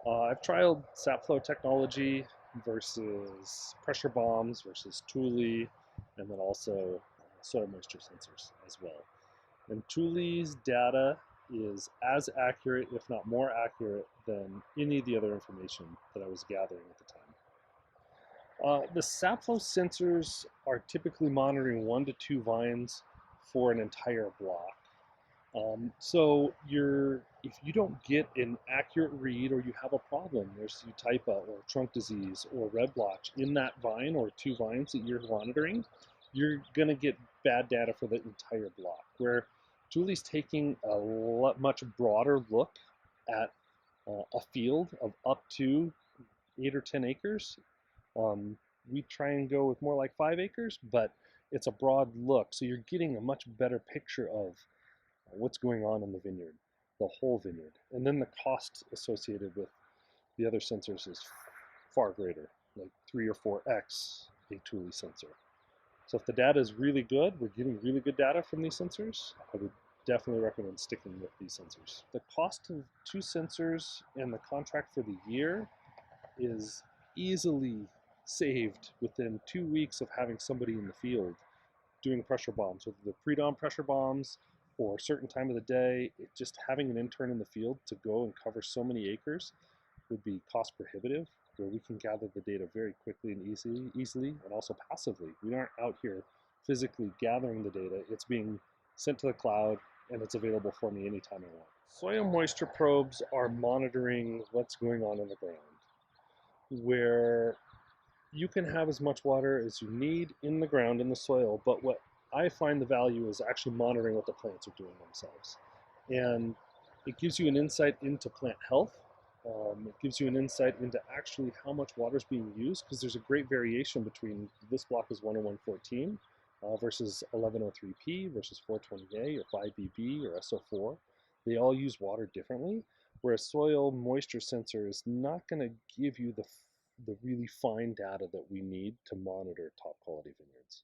I've trialed sap flow technology versus pressure bombs versus Tule, and then also soil moisture sensors as well. And Tule's data is as accurate, if not more accurate, than any of the other information that I was gathering at the time. The sap flow sensors are typically monitoring 1 to 2 vines for an entire block. If you don't get an accurate read or you have a problem, there's eutypa or trunk disease or red blotch in that vine or 2 vines that you're monitoring, you're gonna get bad data for the entire block. Where Julie's taking a much broader look at a field of up to 8 or 10 acres. Um, we try and go with more like 5 acres, but it's a broad look, so you're getting a much better picture of what's going on in the vineyard, the whole vineyard. And then the cost associated with the other sensors is far greater, like 3 or 4x a Thule sensor. So if the data is really good, we're getting really good data from these sensors, I would definitely recommend sticking with these sensors. The cost of 2 sensors and the contract for the year is easily saved within 2 weeks of having somebody in the field doing pressure bombs, whether they're pre-dawn pressure bombs or a certain time of the day. Just having an intern in the field to go and cover so many acres would be cost prohibitive, where we can gather the data very quickly and easily, and also passively. We aren't out here physically gathering the data. It's being sent to the cloud, and it's available for me anytime I want. Soil moisture probes are monitoring what's going on in the ground, where you can have as much water as you need in the ground, in the soil, but what I find the value is actually monitoring what the plants are doing themselves. And it gives you an insight into plant health. It gives you an insight into actually how much water is being used, because there's a great variation between this block is 10114 versus 1103P versus 420A or 5BB or SO4. They all use water differently, where a soil moisture sensor is not going to give you the really fine data that we need to monitor top quality vineyards.